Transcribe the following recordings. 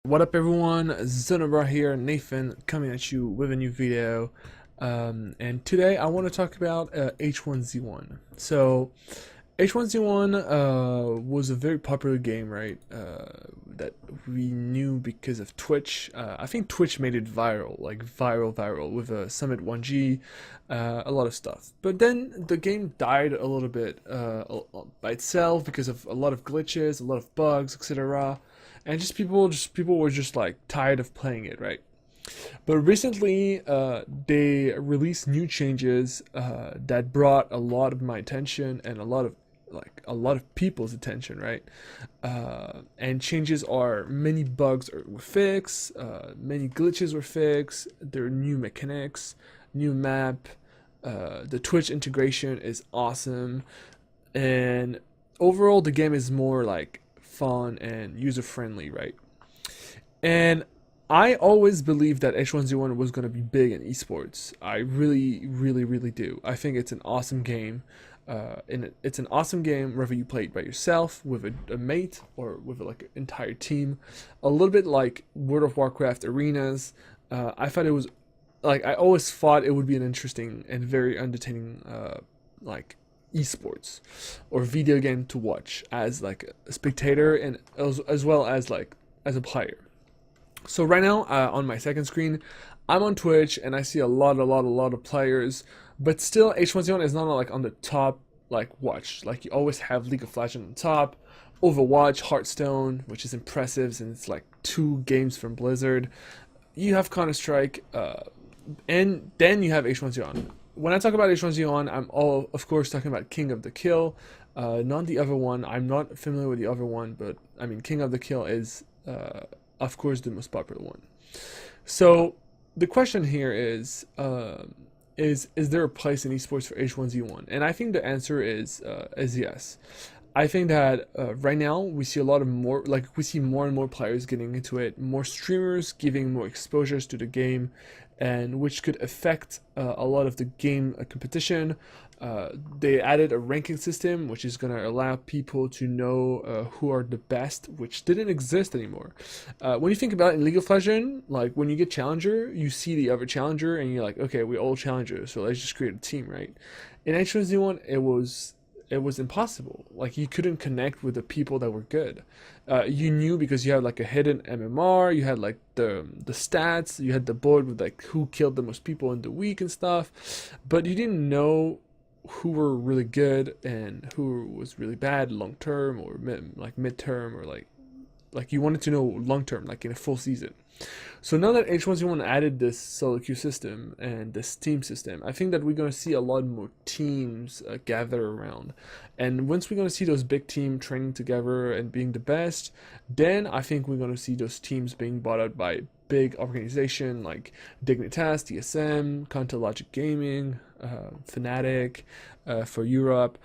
What up everyone, ZONOSHOW here, Nathan coming at you with a new video. And today I want to talk about H1z1. So H1z1 was a very popular game, right? That we knew because of Twitch. I think Twitch made it viral, like viral with Summit 1G, a lot of stuff. But then the game died a little bit by itself because of a lot of glitches, a lot of bugs, etc. And people were just like tired of playing it, right? But recently, they released new changes that brought a lot of my attention and a lot of people's attention, right? And changes are many bugs were fixed, many glitches were fixed. There are new mechanics, new map. The Twitch integration is awesome, and overall the game is more like fun and user friendly, right? And I always believed that H1Z1 was going to be big in esports. I really do. I think it's an awesome game. And it's an awesome game whether you play it by yourself, with a mate, or with like an entire team. A little bit like World of Warcraft arenas. I thought it was like I always thought it would be an interesting and very entertaining like esports or video game to watch as like a spectator and as well as like as a player. So right now, on my second screen, I'm on Twitch and I see a lot of players, but still H1Z1 is not like on the top like watch. Like you always have League of Legends on top, Overwatch, Hearthstone, which is impressive since it's like two games from Blizzard. You have Counter Strike, and then you have H1Z1. When I talk about H1Z1, I'm all of course talking about King of the Kill, not the other one. I'm not familiar with the other one, but I mean King of the Kill is of course the most popular one. So the question here is there a place in esports for H1Z1? And I think the answer is yes. I think that right now we see a lot of more, like we see more and more players getting into it, more streamers giving more exposures to the game, and which could affect a lot of the game competition. They added a ranking system, which is going to allow people to know who are the best, which didn't exist anymore. When you think about it in League of Legends, like when you get challenger, you see the other challenger, and you're like, okay, we're all challengers, so let's just create a team, right? In H1Z1, it was impossible. Like you couldn't connect with the people that were good. You knew because you had like a hidden MMR, you had like the stats, you had the board with like who killed the most people in the week and stuff, but you didn't know who were really good and who was really bad long term or mid term, or like you wanted to know long term, like in a full season. So now that H1Z1 added this solo queue system and this team system, I think that we're going to see a lot more teams gather around. And once we're going to see those big teams training together and being the best, then I think we're going to see those teams being bought out by big organization like Dignitas, DSM, Counter Logic Gaming, Fnatic for Europe,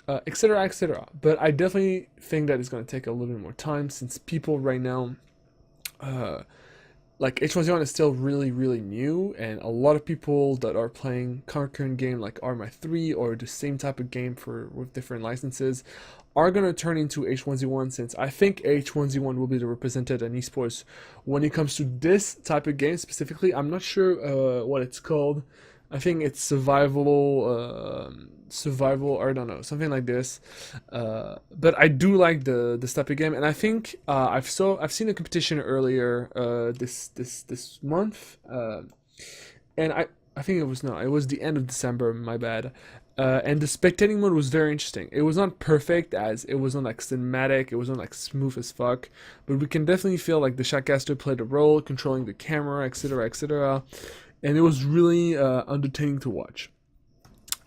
etc., etc. But I definitely think that it's going to take a little bit more time since people right now, like H1Z1 is still really new, and a lot of people that are playing concurrent game like RMI3 or the same type of game for with different licenses are gonna turn into H1Z1, since I think H1Z1 will be the represented in esports when it comes to this type of game specifically. I'm not sure what it's called. I think it's survival, or I don't know, something like this. But I do like the type of game, and I think I've seen a competition earlier this month, and I think it was the end of December. My bad. And the spectating mode was very interesting. It was not perfect, as it was not like cinematic, it was not like smooth as fuck, but we can definitely feel like the shotcaster played a role, controlling the camera, etc., etc. And it was really entertaining to watch,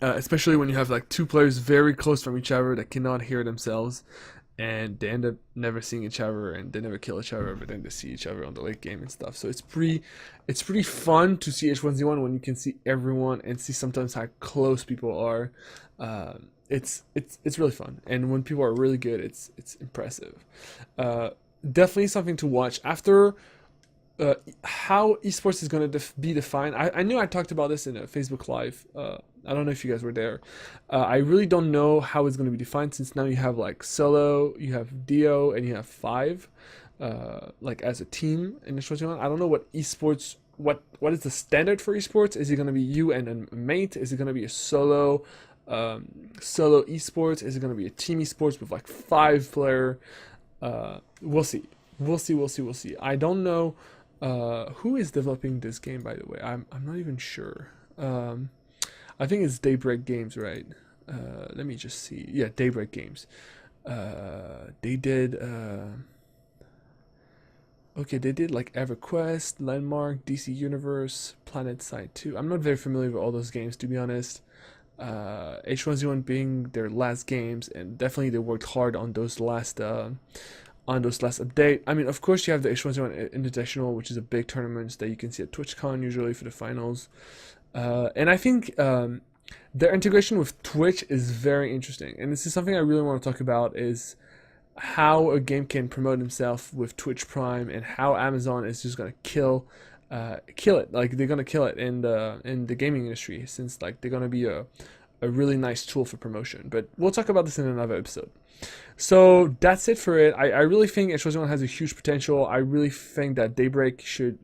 especially when you have like two players very close from each other that cannot hear themselves, and they end up never seeing each other, and they never kill each other, but then they see each other on the late game and stuff. So it's pretty fun to see H1Z1 when you can see everyone and see sometimes how close people are. It's really fun, and when people are really good, it's impressive. Definitely something to watch after. How esports is going to be defined. I knew I talked about this in a Facebook Live. I don't know if you guys were there. I really don't know how it's going to be defined, since now you have like solo, you have Dio, and you have five. like as a team in H1Z1. I don't know what esports, what is the standard for esports? Is it gonna be you and a mate? Is it gonna be a solo esports? Is it gonna be a team esports with like 5-player? We'll see. We'll see. I don't know who is developing this game, by the way. I'm not even sure. I think it's Daybreak Games, right? Let me just see. Yeah, Daybreak Games. They did okay, they did like EverQuest, Landmark, DC Universe, Planet Side 2. I'm not very familiar with all those games, to be honest. H1Z1 being their last games, and definitely they worked hard on those last update. I mean, of course, you have the H1Z1 Invitational, which is a big tournament that you can see at TwitchCon usually for the finals. And I think their integration with Twitch is very interesting, and this is something I really want to talk about, is how a game can promote himself with Twitch Prime, and how Amazon is just gonna kill it. Like, they're gonna kill it in the gaming industry, since like they're gonna be a really nice tool for promotion. But we'll talk about this in another episode. So that's it for it. I really think H1Z1 has a huge potential. I really think that Daybreak should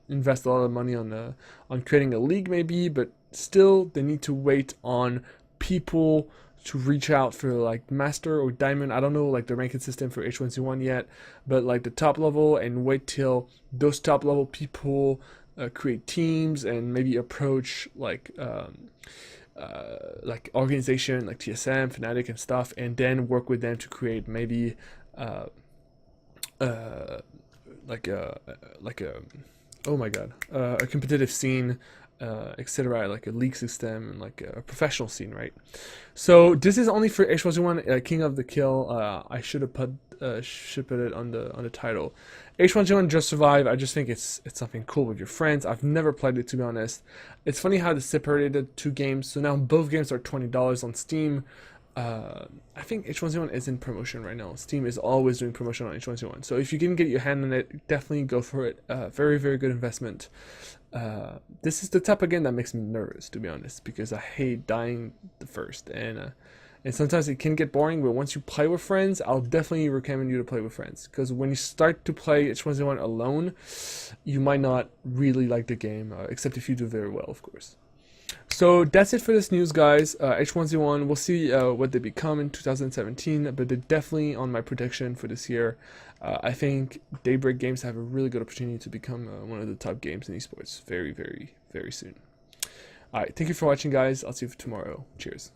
invest a lot of money on creating a league, maybe, but still they need to wait on people to reach out for like Master or Diamond. I don't know like the ranking system for H1Z1 yet, but like the top level, and wait till those top level people create teams and maybe approach like organization like TSM, Fnatic and stuff, and then work with them to create maybe like a oh my god, a competitive scene, etc., like a league system and like a professional scene, right? So this is only for H1Z1 King of the Kill. I should have put it on the title. H1Z1 Just Survive. I just think it's something cool with your friends. I've never played it, to be honest. It's funny how they separated 2 games, so now both games are $20 on Steam. I think H1Z1 is in promotion right now. Steam is always doing promotion on H1Z1, so if you can get your hand on it, definitely go for it. Very, very good investment. This is the type of game that makes me nervous, to be honest, because I hate dying the first, and sometimes it can get boring. But once you play with friends, I'll definitely recommend you to play with friends, because when you start to play H1Z1 alone, you might not really like the game, except if you do very well, of course. So that's it for this news, guys. H1Z1, we'll see what they become in 2017, but they're definitely on my prediction for this year. I think Daybreak Games have a really good opportunity to become one of the top games in esports very, very, very soon. Alright, thank you for watching, guys. I'll see you tomorrow. Cheers.